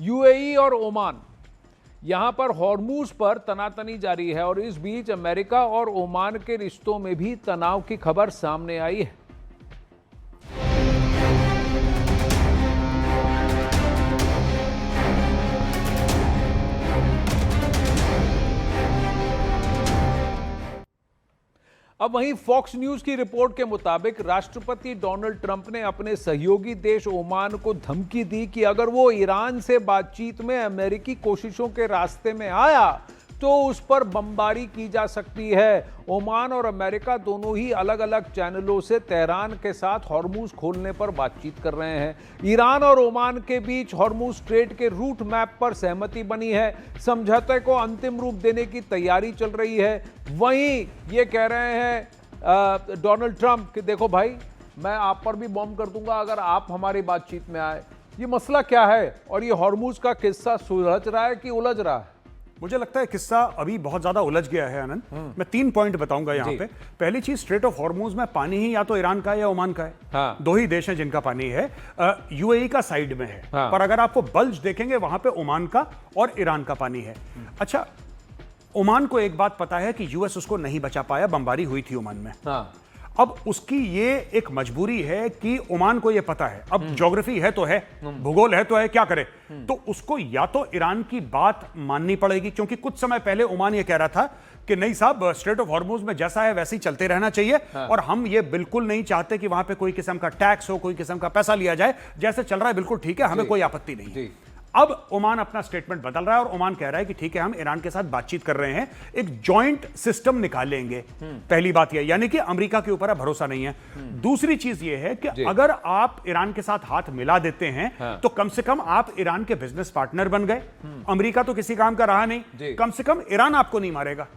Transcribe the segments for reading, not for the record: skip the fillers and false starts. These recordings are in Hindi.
यूएई और ओमान, यहां पर हॉर्मूज पर तनातनी जारी है और इस बीच अमेरिका और ओमान के रिश्तों में भी तनाव की खबर सामने आई है। अब वहीं फॉक्स न्यूज की रिपोर्ट के मुताबिक राष्ट्रपति डोनाल्ड ट्रंप ने अपने सहयोगी देश ओमान को धमकी दी कि अगर वो ईरान से बातचीत में अमेरिकी कोशिशों के रास्ते में आया तो उस पर बमबारी की जा सकती है। ओमान और अमेरिका दोनों ही अलग अलग चैनलों से तेहरान के साथ हॉर्मूज खोलने पर बातचीत कर रहे हैं। ईरान और ओमान के बीच हॉर्मूज स्ट्रेट के रूट मैप पर सहमति बनी है। समझौते को अंतिम रूप देने की तैयारी चल रही है। वहीं ये कह रहे हैं डोनाल्ड ट्रंप कि देखो भाई, मैं आप पर भी बॉम्ब कर दूंगा अगर आप हमारी बातचीत में आए। ये मसला क्या है और ये हॉर्मूज का किस्सा सुलझ रहा है कि उलझ रहा है? मुझे लगता है किस्सा अभी बहुत ज्यादा उलझ गया है आनंद। मैं 3 पॉइंट बताऊंगा यहाँ पे। पहली चीज, स्ट्रेट ऑफ हॉर्मूज में पानी ही या तो ईरान का है या ओमान का है। हाँ। 2 ही देश हैं जिनका पानी है। यूएई का साइड में है। हाँ। पर अगर आपको बल्ज देखेंगे वहां पे ओमान का और ईरान का पानी है। अच्छा, ओमान को एक बात पता है कि यूएस उसको नहीं बचा पाया, बमबारी हुई थी ओमान में। हाँ। अब उसकी ये एक मजबूरी है कि ओमान को ये पता है, अब ज्योग्राफी है तो है, भूगोल है तो है, क्या करे, तो उसको या तो ईरान की बात माननी पड़ेगी, क्योंकि कुछ समय पहले ओमान ये कह रहा था कि नहीं साहब, स्ट्रेट ऑफ हॉर्मूज में जैसा है वैसे ही चलते रहना चाहिए। हाँ। और हम ये बिल्कुल नहीं चाहते कि वहां पे कोई किस्म का टैक्स हो, कोई किस्म का पैसा लिया जाए। जैसे चल रहा है बिल्कुल ठीक है, हमें कोई आपत्ति नहीं है। अब ओमान अपना स्टेटमेंट बदल रहा है और ओमान कह रहा है कि ठीक है, हम ईरान के साथ बातचीत कर रहे हैं, एक जॉइंट सिस्टम निकालेंगे। पहली बात यह, यानी कि अमेरिका के ऊपर अब भरोसा नहीं है। दूसरी चीज यह है कि अगर आप ईरान के साथ हाथ मिला देते हैं तो कम से कम आप ईरान के बिजनेस पार्टनर बन गए। अमेरिका तो किसी काम का रहा नहीं, कम से कम ईरान आपको नहीं मारेगा।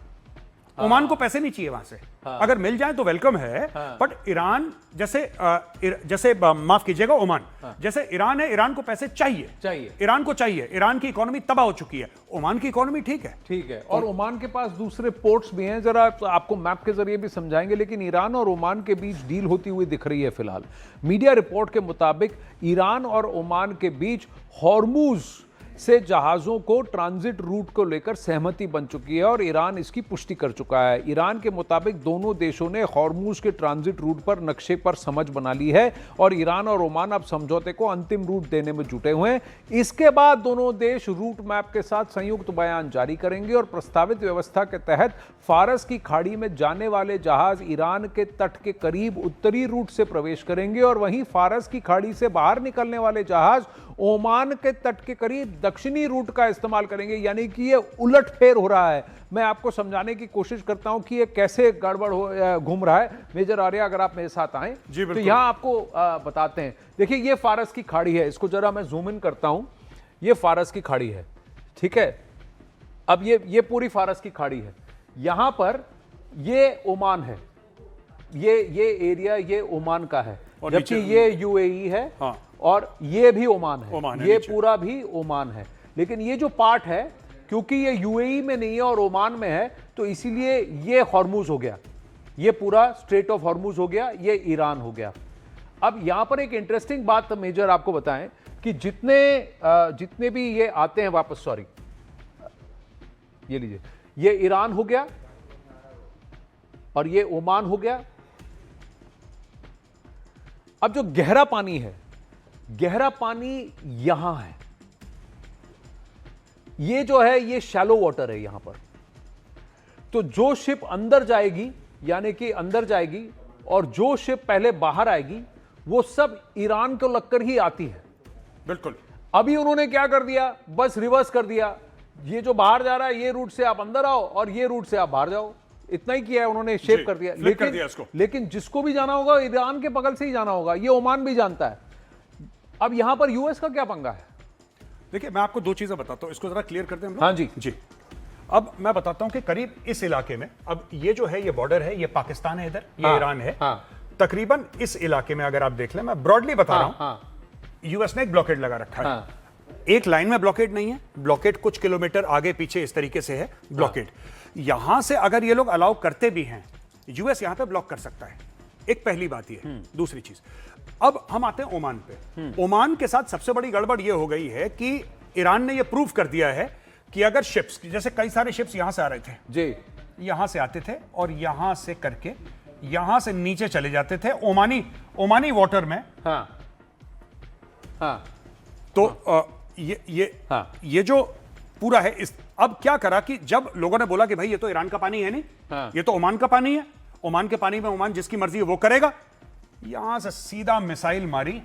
ओमान को पैसे नहीं चाहिए वहां से। अगर मिल जाए तो वेलकम है। बट ईरान जैसे माफ कीजिएगा, ओमान जैसे ईरान है, ईरान को पैसे चाहिए। ईरान को चाहिए। ईरान की इकोनॉमी तबाह हो चुकी है, ओमान की इकोनॉमी ठीक है। और ओमान के पास दूसरे पोर्ट्स भी हैं, जरा आपको मैप के जरिए भी समझाएंगे। लेकिन ईरान और ओमान के बीच डील होती हुई दिख रही है फिलहाल। मीडिया रिपोर्ट के मुताबिक ईरान और ओमान के बीच हॉर्मूज से जहाजों को ट्रांजिट रूट को लेकर सहमति बन चुकी है और ईरान इसकी पुष्टि कर चुका है। ईरान के मुताबिक दोनों देशों ने हॉर्मूज के ट्रांजिट रूट पर नक्शे पर समझ बना ली है और ईरान और ओमान अब समझौते को अंतिम रूप देने में जुटे हुए हैं। इसके बाद दोनों देश रूट मैप के साथ संयुक्त बयान जारी करेंगे और प्रस्तावित व्यवस्था के तहत फारस की खाड़ी में जाने वाले जहाज ईरान के तट के करीब उत्तरी रूट से प्रवेश करेंगे और वहीं फारस की खाड़ी से बाहर निकलने वाले जहाज ओमान के तट के करीब दक्षिणी रूट का इस्तेमाल करेंगे। यानी कि ये उलटफेर हो रहा है। मैं आपको समझाने की कोशिश करता हूं कि ये कैसे गड़बड़ हो घूम रहा है। मेजर आर्या, अगर आप मेरे साथ आएं तो यहां आपको बताते हैं। देखिए, ये फारस की खाड़ी है, इसको जरा मैं जूम इन करता हूं। ये फारस की खाड़ी है, ठीक है। अब ये पूरी फारस की खाड़ी है। यहां पर ये ओमान है, ये एरिया ये ओमान का है, जबकि ये यूएई है। हाँ। और ये भी ओमान है, ये पूरा भी ओमान है। लेकिन ये जो पार्ट है, क्योंकि ये यूएई में नहीं है और ओमान में है, तो इसीलिए ये हॉर्मूज हो गया, ये पूरा स्ट्रेट ऑफ हॉर्मूज हो गया, ये ईरान हो गया। अब यहां पर एक इंटरेस्टिंग बात मेजर आपको बताएं कि जितने भी ये आते हैं वापस, सॉरी, ये लीजिए, ये ईरान हो गया और ये ओमान हो गया। अब जो गहरा पानी है, गहरा पानी यहां है, ये जो है ये शैलो वाटर है यहां पर। तो जो शिप अंदर जाएगी, यानी कि अंदर जाएगी, और जो शिप पहले बाहर आएगी, वो सब ईरान को लगकर ही आती है। बिल्कुल। अभी उन्होंने क्या कर दिया, बस रिवर्स कर दिया। ये जो बाहर जा रहा है, ये रूट से आप अंदर आओ और ये रूट से आप बाहर जाओ, इतना ही किया है उन्होंने, शेप कर दिया। लेकिन जिसको भी जाना होगा ईरान के बगल से ही जाना होगा, ये ओमान भी जानता है। अब यहां पर यूएस का क्या पंगा है? देखिए, मैं आपको 2 चीजें बताता हूं, इसको जरा क्लियर करते हैं। हाँ जी जी। अब मैं बताता हूं कि करीब इस इलाके में, अब ये जो है ये बॉर्डर है, ये पाकिस्तान है, इधर ये ईरान है। तकरीबन इस इलाके में अगर आप देख लें, मैं ब्रॉडली बता रहा हूं, यूएस ने एक ब्लॉकेड लगा रखा है। एक लाइन में ब्लॉकेड नहीं है, ब्लॉकेड कुछ किलोमीटर आगे पीछे इस तरीके से है ब्लॉकेड। यहां से अगर ये लोग अलाउ करते भी हैं, यूएस यहां पे ब्लॉक कर सकता है। एक पहली बात ये है। दूसरी चीज, अब हम आते हैं ओमान पे। ओमान के साथ सबसे बड़ी गड़बड़ ये हो गई है कि ईरान ने यह प्रूव कर दिया है कि अगर शिप्स, जैसे कई सारे शिप्स यहां से आ रहे थे जी, यहां से आते थे और यहां से करके यहां से नीचे चले जाते थे ओमानी वाटर में। हाँ हाँ, तो हाँ, ये जो पूरा है इस, अब क्या करा कि जब लोगों ने बोला कि भाई ये तो ईरान का पानी है नहीं, हाँ, ये तो ओमान का पानी है, ओमान के पानी में ओमान जिसकी मर्जी है वो करेगा, यहां से सीधा मिसाइल मारी,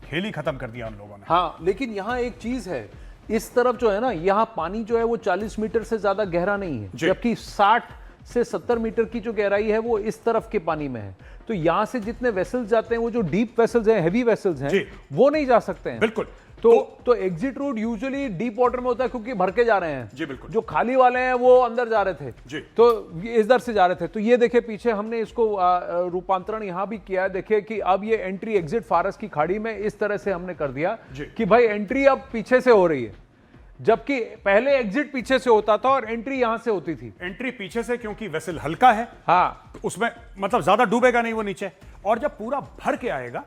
खेल ही खत्म कर दिया उन लोगों ने। हाँ, लेकिन यहाँ एक चीज है, इस तरफ जो है ना, यहाँ पानी जो है वो 40 मीटर से ज्यादा गहरा नहीं है, जबकि 60 से 70 मीटर की जो गहराई है वो इस तरफ के पानी में है। तो यहां से जितने वेसल्स जाते हैं, वो जो डीप वेसल्स हैं, हैवी वेसल्स हैं, वो नहीं जा सकते हैं। बिल्कुल। तो exit root usually deep water में होता है, क्योंकि भर के जा रहे हैं। जी बिल्कुल। जो खाली वाले हैं वो अंदर जा रहे थे जी। तो इधर से जा रहे थे। तो ये देखिए पीछे हमने इसको रूपांतरण यहां भी किया है। देखिए कि अब ये एंट्री एग्जिट फारस की खाड़ी में इस तरह से हमने कर दिया कि भाई एंट्री अब पीछे से हो रही है, जबकि पहले एग्जिट पीछे से होता था और एंट्री यहां से होती थी। एंट्री पीछे से, क्योंकि वेसल हल्का है, हाँ, तो उसमें मतलब ज्यादा डूबेगा नहीं वो नीचे, और जब पूरा भर के आएगा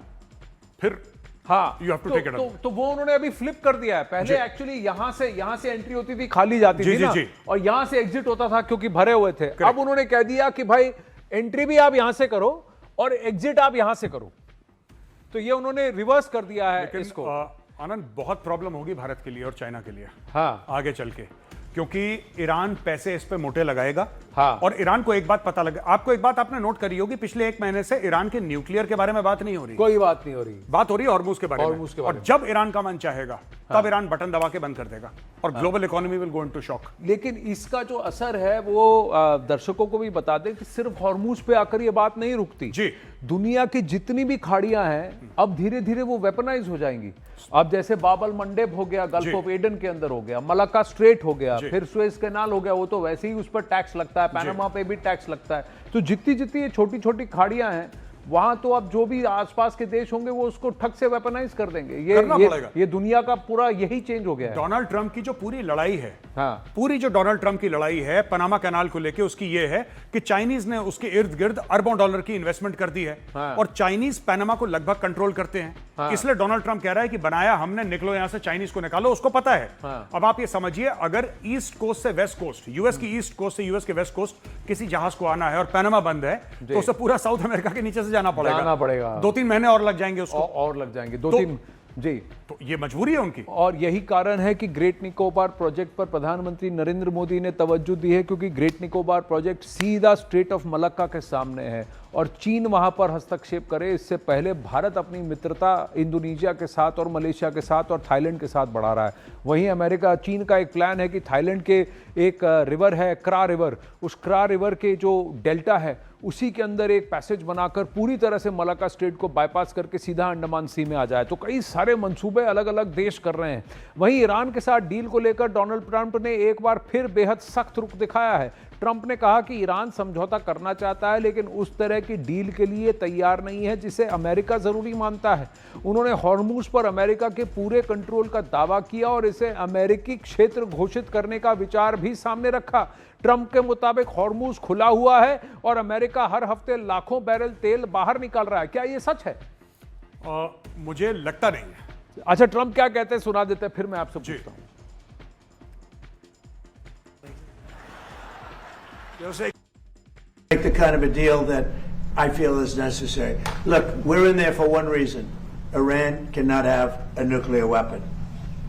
फिर हाँ, you have to take it up. तो वो उन्होंने अभी फ्लिप कर दिया है। पहले एक्चुअली यहां से एंट्री होती थी, खाली जाती थी ना, और यहां से एग्जिट होता था क्योंकि भरे हुए थे। अब उन्होंने कह दिया कि भाई एंट्री भी आप यहां से करो और एग्जिट आप यहां से करो। तो ये उन्होंने रिवर्स कर दिया है इसको। आनंद, बहुत प्रॉब्लम होगी भारत के लिए और चाइना के लिए, हाँ, आगे चल के, क्योंकि ईरान पैसे इस पे मोटे लगाएगा। हाँ, और ईरान को एक बात पता लगे, आपको एक बात आपने नोट करी होगी, पिछले 1 महीने से ईरान के न्यूक्लियर के बारे में बात नहीं हो रही, कोई बात नहीं हो रही, बात हो रही है हॉर्मुज के बारे में। और जब ईरान का मन चाहेगा तब ईरान बटन दबा के बंद कर देगा और global economy will go into shock. लेकिन इसका जो असर है वो दर्शकों को भी बता दें कि सिर्फ हॉर्मुज पे आकर ये बात नहीं रुकती जी। दुनिया की जितनी भी खाड़ियां हैं अब धीरे धीरे वो वेपनाइज हो जाएंगी। अब जैसे बाबल मंडेब हो गया, गल्फ ऑफ एडन के अंदर हो गया, मलाक्का स्ट्रेट हो गया, फिर सुएज कैनाल हो गया, वो तो वैसे ही उस पर टैक्स लगता है, पैनामा पे भी टैक्स लगता है। तो जितनी जितनी ये छोटी छोटी खाड़ियां हैं वहां तो अब जो भी आसपास के देश होंगे वो उसको ठग से वेपनाइज कर देंगे। ये दुनिया का पूरा यही चेंज हो गया है। डोनाल्ड ट्रंप की जो पूरी लड़ाई है, हाँ, पूरी जो डोनाल्ड ट्रंप की लड़ाई है पनामा कैनाल को लेके, उसकी ये है कि चाइनीज ने उसके इर्द गिर्द अरबों डॉलर की इन्वेस्टमेंट कर दी है। हाँ। और चाइनीज पनामा को लगभग कंट्रोल करते हैं। हाँ। इसलिए डोनाल्ड ट्रंप कह रहा है कि बनाया हमने, निकलो यहां से, चाइनीज को निकालो, उसको पता है। हाँ। अब आप ये समझिए, अगर ईस्ट कोस्ट से वेस्ट कोस्ट, यूएस की ईस्ट कोस्ट से यूएस के वेस्ट कोस्ट किसी जहाज को आना है और पनामा बंद है, तो उसे पूरा साउथ अमेरिका के नीचे से जाना पड़ेगा। 2-3 महीने और लग जाएंगे उसको, और लग जाएंगे 2-3 जी। तो ये मजबूरी है उनकी। और यही कारण है कि ग्रेट निकोबार प्रोजेक्ट पर प्रधानमंत्री नरेंद्र मोदी ने तवज्जो दी है, क्योंकि ग्रेट निकोबार प्रोजेक्ट सीधा स्ट्रेट ऑफ मलक्का के सामने है और चीन वहां पर हस्तक्षेप करे। इससे पहले भारत अपनी मित्रता इंडोनेशिया के साथ और मलेशिया के साथ और थाईलैंड के साथ बढ़ा रहा है। वहीं अमेरिका, चीन का एक प्लान है कि थाईलैंड के एक रिवर है क्रा रिवर, उस क्रा रिवर के जो डेल्टा है उसी के अंदर एक पैसेज बनाकर पूरी तरह से मलाक्का स्ट्रेट को बाईपास करके सीधा अंडमान सी में आ जाए। तो कई सारे मंसूबे अलग अलग देश कर रहे हैं। वहीं ईरान के साथ डील को लेकर डोनाल्ड ट्रंप ने एक बार फिर बेहद सख्त रुख दिखाया है। ट्रंप ने कहा कि ईरान समझौता करना चाहता है लेकिन उस तरह की डील के लिए तैयार नहीं है जिसे अमेरिका जरूरी मानता है। उन्होंने हॉर्मुज पर अमेरिका के पूरे कंट्रोल का दावा किया और इसे अमेरिकी क्षेत्र घोषित करने का विचार भी सामने रखा। ट्रंप के मुताबिक हॉर्मुज खुला हुआ है और अमेरिका हर हफ्ते लाखों बैरल तेल बाहर निकाल रहा है। क्या ये सच है? मुझे लगता नहीं है। अच्छा, ट्रंप क्या कहते हैं सुना देते हैं, फिर मैं आपसे पूछता हूं। Make the kind of a deal that I feel is necessary. Look, we're in there for one reason. Iran cannot have a nuclear weapon.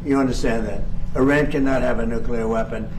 You understand that? Iran cannot have a nuclear weapon.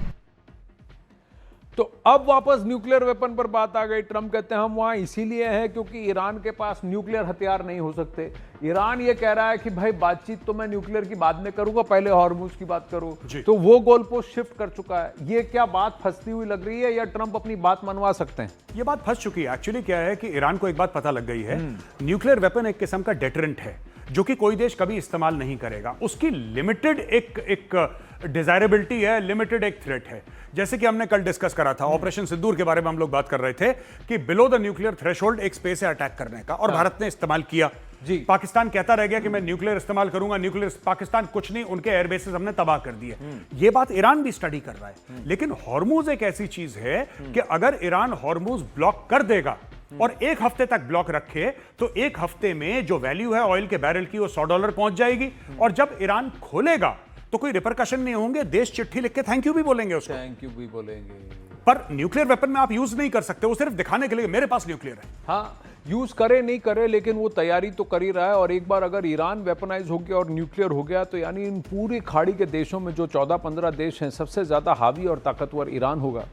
तो अब वापस न्यूक्लियर वेपन पर बात आ गई। ट्रंप कहते हैं हम वहां इसीलिए हैं क्योंकि ईरान के पास न्यूक्लियर हथियार नहीं हो सकते। ईरान ये कह रहा है कि भाई बातचीत तो मैं न्यूक्लियर की बाद में करूंगा, पहले हॉर्मुज की बात करो। तो वो गोल पोस्ट शिफ्ट कर चुका है। ये क्या बात फंसती हुई लग रही है या ट्रंप अपनी बात मनवा सकते हैं? ये बात फंस चुकी है। एक्चुअली क्या है कि ईरान को एक बात पता लग गई है, न्यूक्लियर वेपन एक किस्म का डेटरेंट है जो कि कोई देश कभी इस्तेमाल नहीं करेगा। उसकी लिमिटेड एक डिजायरेबिलिटी है, लिमिटेड एक थ्रेट है। जैसे कि हमने कल डिस्कस करा था, ऑपरेशन सिंदूर के बारे में हम लोग बात कर रहे थे कि बिलो द न्यूक्लियर थ्रेशोल्ड एक स्पेस है अटैक करने का, और भारत ने इस्तेमाल किया। जी। पाकिस्तान कहता रह गया कि मैं न्यूक्लियर इस्तेमाल करूंगा, न्यूक्लियर, पाकिस्तान कुछ नहीं, उनके एयरबेसेस हमने तबाह कर दिए। ये बात ईरान भी स्टडी कर रहा है। लेकिन हॉर्मुज एक ऐसी चीज है कि अगर ईरान हॉर्मुज ब्लॉक कर देगा और 1 हफ्ते तक ब्लॉक रखे तो 1 हफ्ते में जो वैल्यू है ऑयल के बैरल की वो $100 पहुंच जाएगी, और जब ईरान खोलेगा तो कोई रिपरकशन नहीं होंगे, देश चिट्ठी लिख के थैंक यू भी बोलेंगे उसको, थैंक यू भी बोलेंगे। पर न्यूक्लियर वेपन में आप यूज नहीं कर सकते, वो सिर्फ दिखाने के लिए मेरे पास न्यूक्लियर है। हाँ, यूज करे नहीं करे, लेकिन वो तैयारी तो कर ही रहा है। और एक बार अगर ईरान वेपनाइज हो गया और न्यूक्लियर हो गया, तो यानी इन पूरी खाड़ी के देशों में जो 14-15 देश हैं, सबसे ज़्यादा हावी और ताकतवर ईरान होगा,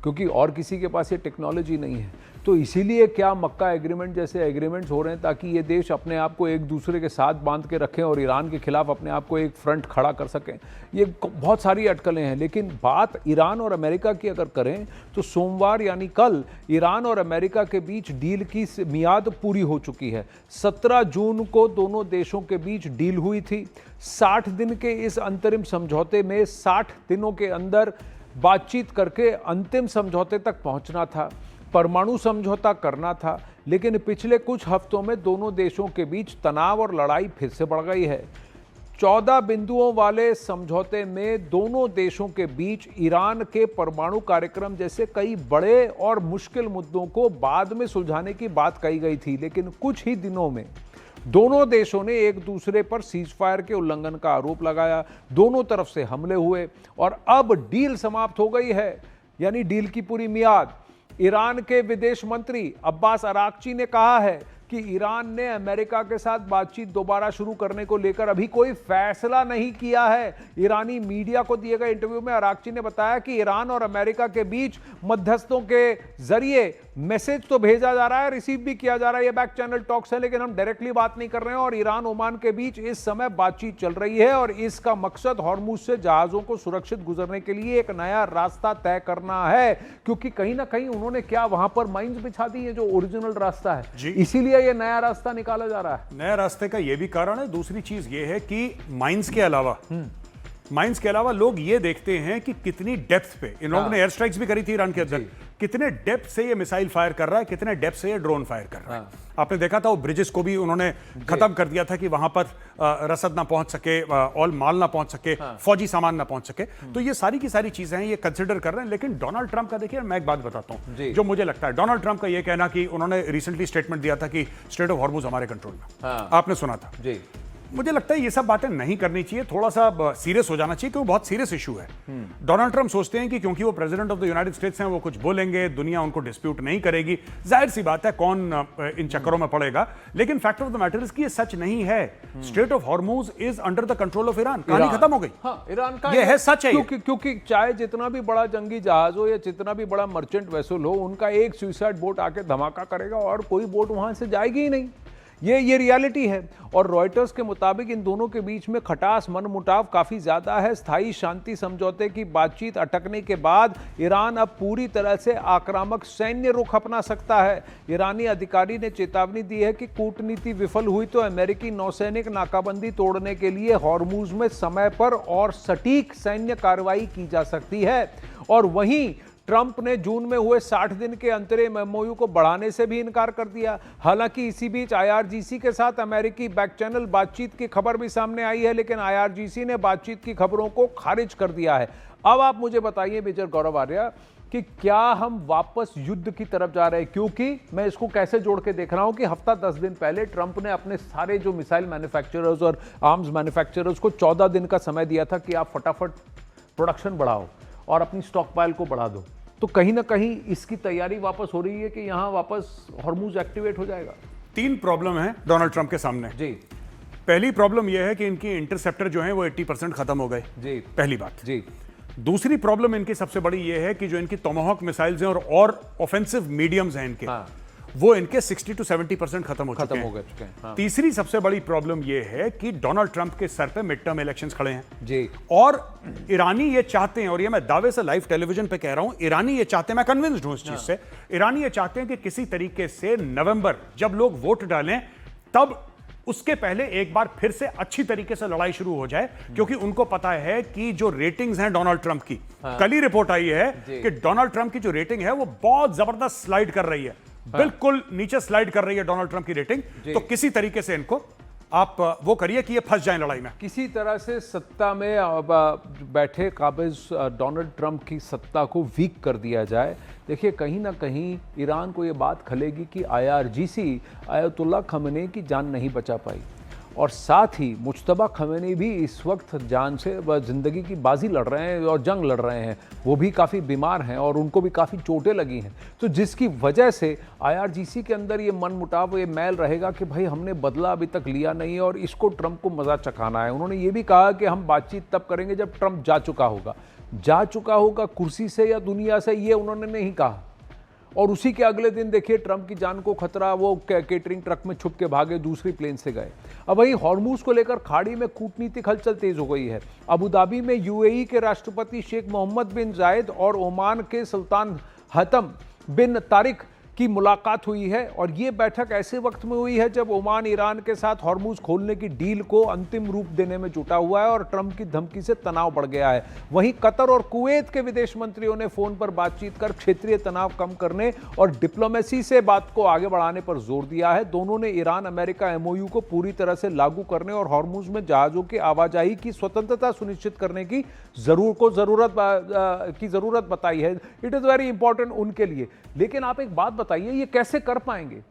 क्योंकि और किसी के पास ये टेक्नोलॉजी नहीं है। तो इसीलिए क्या मक्का एग्रीमेंट जैसे एग्रीमेंट्स हो रहे हैं, ताकि ये देश अपने आप को एक दूसरे के साथ बांध के रखें और ईरान के खिलाफ अपने आप को एक फ्रंट खड़ा कर सकें। ये बहुत सारी अटकलें हैं, लेकिन बात ईरान और अमेरिका की अगर करें तो सोमवार यानी कल ईरान और अमेरिका के बीच डील की मियाद पूरी हो चुकी है। 17 जून को दोनों देशों के बीच डील हुई थी। 60 दिन के इस अंतरिम समझौते में 60 दिनों के अंदर बातचीत करके अंतिम समझौते तक पहुंचना था, परमाणु समझौता करना था। लेकिन पिछले कुछ हफ्तों में दोनों देशों के बीच तनाव और लड़ाई फिर से बढ़ गई है। 14 बिंदुओं वाले समझौते में दोनों देशों के बीच ईरान के परमाणु कार्यक्रम जैसे कई बड़े और मुश्किल मुद्दों को बाद में सुलझाने की बात कही गई थी, लेकिन कुछ ही दिनों में दोनों देशों ने एक दूसरे पर सीजफायर के उल्लंघन का आरोप लगाया, दोनों तरफ से हमले हुए और अब डील समाप्त हो गई है, यानी डील की पूरी मियाद। ईरान के विदेश मंत्री अब्बास अराक्ची ने कहा है कि ईरान ने अमेरिका के साथ बातचीत दोबारा शुरू करने को लेकर अभी कोई फैसला नहीं किया है। ईरानी मीडिया को दिए गए इंटरव्यू में अराक्ची ने बताया कि ईरान और अमेरिका के बीच मध्यस्थों के जरिए मैसेज तो भेजा जा रहा है, रिसीव भी किया जा रहा है, ये बैक चैनल टॉक्स है, लेकिन हम डायरेक्टली बात नहीं कर रहे हैं। और ईरान ओमान के बीच इस समय बातचीत चल रही है और इसका मकसद हॉर्मुज से जहाजों को सुरक्षित गुजरने के लिए एक नया रास्ता तय करना है, क्योंकि कहीं ना कहीं उन्होंने क्या वहां पर माइंस बिछा दी है जो ओरिजिनल रास्ता है, इसीलिए ये नया रास्ता निकाला जा रहा है। नया रास्ते का ये भी कारण है। दूसरी चीज ये है कि माइंस के अलावा लोग ये देखते हैं कि कितनी डेप्थ पे इन लोगों ने एयर स्ट्राइक्स भी करी थी ईरान के अंदर, कितने डेप्थ से ये मिसाइल फायर कर रहा है, कितने डेप्थ से ये ड्रोन फायर कर रहा है। आपने देखा था वो ब्रिजेस को भी उन्होंने खत्म कर दिया था कि वहां पर रसद ना पहुंच सके, ऑल माल ना पहुंच सके, फौजी सामान ना पहुंच सके। तो ये सारी की सारी चीजें हैं, ये कंसिडर कर रहे हैं। लेकिन डोनाल्ड ट्रंप का देखिए, मैं एक बात बताता हूं जो मुझे लगता है, डोनाल्ड ट्रंप का ये कहना कि उन्होंने रिसेंटली स्टेटमेंट दिया था कि स्ट्रेट ऑफ हॉर्मुज हमारे कंट्रोल में, आपने सुना था। मुझे लगता है ये सब बातें नहीं करनी चाहिए, थोड़ा सा सीरियस हो जाना चाहिए, क्योंकि बहुत सीरियस इशू है। डोनाल्ड ट्रंप सोचते हैं कि क्योंकि वो president of the United states हैं, वो कुछ बोलेंगे, दुनिया उनको डिस्प्यूट नहीं करेगी। जाहिर सी बात है, कौन इन चक्करों में पड़ेगा। लेकिन fact of the matter is कि ये सच नहीं है। Straight of Hormuz is under the control of Iran. कहानी खत्म हो गई। ईरान का ये है, सच है। क्योंकि चाहे जितना भी बड़ा जंगी जहाज हो या जितना भी बड़ा मर्चेंट वेसल हो, उनका एक सुइसाइड बोट आके धमाका करेगा और कोई बोट वहां से जाएगी ही नहीं। ये रियलिटी है। और रॉयटर्स के मुताबिक इन दोनों के बीच में खटास, मनमुटाव काफ़ी ज़्यादा है। स्थायी शांति समझौते की बातचीत अटकने के बाद ईरान अब पूरी तरह से आक्रामक सैन्य रुख अपना सकता है। ईरानी अधिकारी ने चेतावनी दी है कि कूटनीति विफल हुई तो अमेरिकी नौसैनिक नाकाबंदी तोड़ने के लिए हॉर्मुज में समय पर और सटीक सैन्य कार्रवाई की जा सकती है। और वहीं ट्रंप ने जून में हुए 60 दिन के अंतरिम एमओयू को बढ़ाने से भी इनकार कर दिया। हालांकि इसी बीच आईआरजीसी के साथ अमेरिकी बैक चैनल बातचीत की खबर भी सामने आई है, लेकिन आईआरजीसी ने बातचीत की खबरों को खारिज कर दिया है। अब आप मुझे बताइए मेजर गौरव आर्या कि क्या हम वापस युद्ध की तरफ जा रहे हैं, क्योंकि मैं इसको कैसे जोड़ के देख रहा हूं कि हफ्ता 10 दिन पहले ट्रंप ने अपने सारे जो मिसाइल मैन्युफैक्चरर्स और आर्म्स मैन्युफैक्चरर्स को 14 दिन का समय दिया था कि आप फटाफट प्रोडक्शन बढ़ाओ और अपनी स्टॉक पाइल को बढ़ा दो। तो कहीं ना कहीं इसकी तैयारी वापस हो रही है कि यहां वापस हॉर्मुज एक्टिवेट हो जाएगा। 3 प्रॉब्लम है डोनाल्ड ट्रंप के सामने। जी, पहली प्रॉब्लम यह है कि इनकी इंटरसेप्टर जो है वो 80% खत्म हो गए। जी, पहली बात। जी, दूसरी प्रॉब्लम इनकी सबसे बड़ी यह है कि जो इनकी टोमाहॉक मिसाइल्स हैं और ऑफेंसिव मीडियम्स हैं इनके, वो इनके 60 to 70% खत्म हो चुके हैं। तीसरी सबसे बड़ी प्रॉब्लम यह है कि डोनाल्ड ट्रंप के सर पे मिड टर्म इलेक्शंस खड़े हैं जी, और ईरानी ये चाहते हैं, और ये मैं दावे से लाइव टेलीविजन पे कह रहा हूं, ईरानी ये चाहते हैं, मैं कन्विंस्ड हूं इस चीज से, ईरानी ये चाहते हैं कि किसी तरीके से नवंबर जब लोग वोट डालें तब उसके पहले एक बार फिर से अच्छी तरीके से लड़ाई शुरू हो जाए, क्योंकि उनको पता है कि जो रेटिंग्स हैं डोनाल्ड ट्रंप की, कल ही रिपोर्ट आई है कि डोनाल्ड ट्रंप की जो रेटिंग है वो बहुत जबरदस्त स्लाइड कर रही है, बिल्कुल नीचे स्लाइड कर रही है डोनाल्ड ट्रंप की रेटिंग। तो किसी तरीके से इनको आप वो करिए कि ये फंस जाएं लड़ाई में। किसी तरह से सत्ता में बैठे काबिज डोनाल्ड ट्रंप की सत्ता को वीक कर दिया जाए। देखिए, कहीं ना कहीं ईरान को ये बात खलेगी कि आईआरजीसी आयतुल्लाह खमेनी की जान नहीं बचा पाई, और साथ ही मुज्तबा खमेनी भी इस वक्त जान से ज़िंदगी की बाजी लड़ रहे हैं और जंग लड़ रहे हैं। वो भी काफ़ी बीमार हैं और उनको भी काफ़ी चोटें लगी हैं, तो जिसकी वजह से IRGC के अंदर ये मनमुटाव, ये मैल रहेगा कि भाई हमने बदला अभी तक लिया नहीं और इसको ट्रंप को मज़ा चखाना है। उन्होंने ये भी कहा कि हम बातचीत तब करेंगे जब ट्रंप जा चुका होगा कुर्सी से या दुनिया से, ये उन्होंने नहीं कहा। और उसी के अगले दिन देखिए ट्रंप की जान को खतरा, वो केटरिंग ट्रक में छुप के भागे, दूसरी प्लेन से गए। अब वही हॉर्मूज को लेकर खाड़ी में कूटनीतिक हलचल तेज हो गई है। अबू धाबी में UAE के राष्ट्रपति शेख मोहम्मद बिन जायद और ओमान के सुल्तान हतम बिन तारिक की मुलाकात हुई है और ये बैठक ऐसे वक्त में हुई है जब ओमान ईरान के साथ हॉर्मूज खोलने की डील को अंतिम रूप देने में जुटा हुआ है और ट्रंप की धमकी से तनाव बढ़ गया है। वहीं कतर और कुवैत के विदेश मंत्रियों ने फोन पर बातचीत कर क्षेत्रीय तनाव कम करने और डिप्लोमेसी से बात को आगे बढ़ाने पर जोर दिया है। दोनों ने ईरान अमेरिका MOU को पूरी तरह से लागू करने और हॉर्मूज में जहाजों की आवाजाही की स्वतंत्रता सुनिश्चित करने की जरूरत बताई है। इट इज वेरी इंपॉर्टेंट उनके लिए। लेकिन आप एक बात बताइए, ये कैसे कर पाएंगे?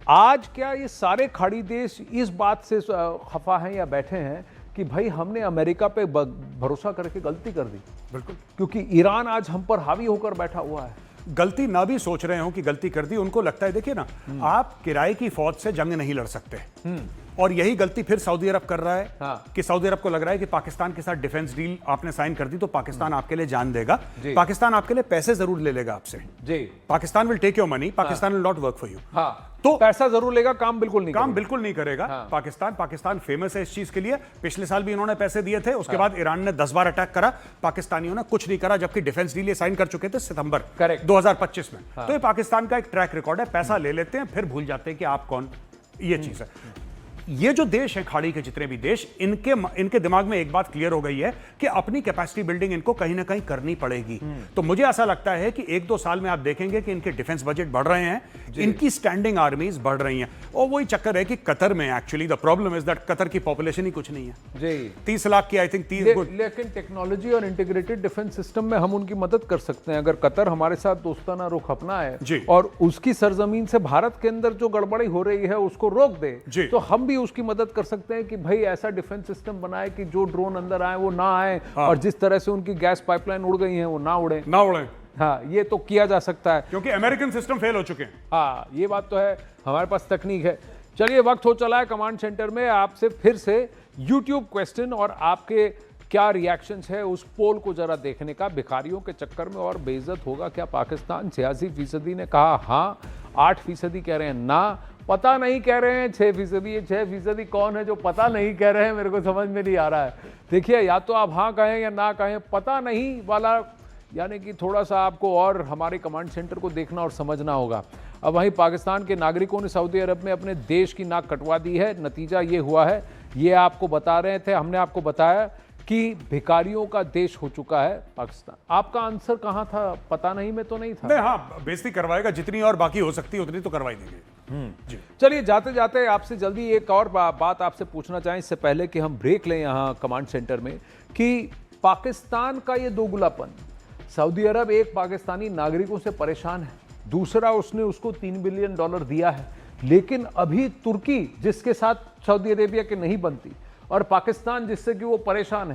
आज क्या ये सारे खाड़ी देश इस बात से खफा हैं या बैठे हैं कि भाई हमने अमेरिका पे भरोसा करके गलती कर दी? बिल्कुल, क्योंकि ईरान आज हम पर हावी होकर बैठा हुआ है। गलती ना भी सोच रहे हो कि गलती कर दी, उनको लगता है देखिए ना, आप किराए की फौज से जंग नहीं लड़ सकते। और यही गलती फिर सऊदी अरब कर रहा है। हाँ। कि सऊदी अरब को लग रहा है कि पाकिस्तान के साथ डिफेंस डील आपने साइन कर दी तो पाकिस्तान आपके लिए जान देगा, पाकिस्तान आपके लिए पैसे जरूर ले लेगा आपसे। जी, Pakistan will take your money, Pakistan will not work for you. हाँ, तो पैसा जरूर लेगा, काम बिल्कुल नहीं करेगा। पाकिस्तान फेमस है इस चीज के लिए। पिछले साल भी इन्होंने पैसे दिए थे, उसके बाद ईरान ने 10 बार अटैक करा, पाकिस्तानियों ने कुछ नहीं करा, जबकि डिफेंस डील साइन कर चुके थे सितंबर 2025 में। तो ये पाकिस्तान का एक ट्रैक रिकॉर्ड है, पैसा ले लेते हैं फिर भूल जाते हैं कि आप कौन। ये चीज है। ये जो देश है, खाड़ी के जितने भी देश, इनके दिमाग में एक बात क्लियर हो गई है कि अपनी कैपेसिटी बिल्डिंग इनको कहीं ना कहीं करनी पड़ेगी। तो मुझे ऐसा लगता है कि 1-2 साल में आप देखेंगे कि इनके डिफेंस बजट बढ़ रहे हैं, इनकी स्टैंडिंग आर्मीज बढ़ रही हैं। और वही चक्कर है कि कतर में actually the problem is that Qatar की पॉपुलेशन ही कुछ नहीं है जी। 30 लाख की, आई थिंक 30। लेकिन टेक्नोलॉजी और इंटीग्रेटेड डिफेंस सिस्टम में हम उनकी मदद कर सकते हैं। अगर कतर हमारे साथ दोस्ताना रुख अपनाए और उसकी सरजमीन से भारत के अंदर जो गड़बड़ी हो रही है उसको रोक दे, तो हम भी उसकी मदद कर सकते हैं कि भाई ऐसा डिफेंस सिस्टम बनाए कि जो ड्रोन अंदर आए वो ना आए, और जिस तरह से उनकी गैस पाइपलाइन उड़ गई है वो ना उड़े। हाँ, ये तो किया जा सकता है क्योंकि अमेरिकन सिस्टम फेल हो चुके हैं। हाँ, ये बात तो है, हमारे पास तकनीक है। चलिए, वक्त हो चला है कमांड सेंटर में आपसे फिर से YouTube क्वेश्चन और आपके क्या रिएक्शंस है उस पोल को जरा देखने का। भिखारियों के चक्कर में और बेइज्जत होगा क्या पाकिस्तान? 86% ने कहा हाँ, 8% कह रहे हैं ना, पता नहीं कह रहे हैं 6%। ये 6% कौन है जो पता नहीं कह रहे हैं, मेरे को समझ में नहीं आ रहा है। देखिए, या तो आप हाँ कहें या ना कहें, पता नहीं वाला यानी कि थोड़ा सा आपको और हमारे कमांड सेंटर को देखना और समझना होगा। अब वहीं पाकिस्तान के नागरिकों ने सऊदी अरब में अपने देश की नाक कटवा दी है। नतीजा ये हुआ है, ये आपको बता रहे थे, हमने आपको बताया कि भिखारियों का देश हो चुका है पाकिस्तान। आपका आंसर कहाँ था? पता नहीं में तो नहीं था। नहीं, हाँ, बेइज्जती करवाएगा, जितनी और बाकी हो सकती है उतनी तो करवाई देंगे। चलिए, जाते जाते आपसे जल्दी एक और बात आपसे पूछना चाहें इससे पहले कि हम ब्रेक लें यहाँ कमांड सेंटर में, कि पाकिस्तान का ये दोगलापन, सऊदी अरब एक पाकिस्तानी नागरिकों से परेशान है, दूसरा उसने उसको $3 बिलियन दिया है, लेकिन अभी तुर्की जिसके साथ सऊदी अरेबिया के नहीं बनती और पाकिस्तान जिससे कि वो परेशान है,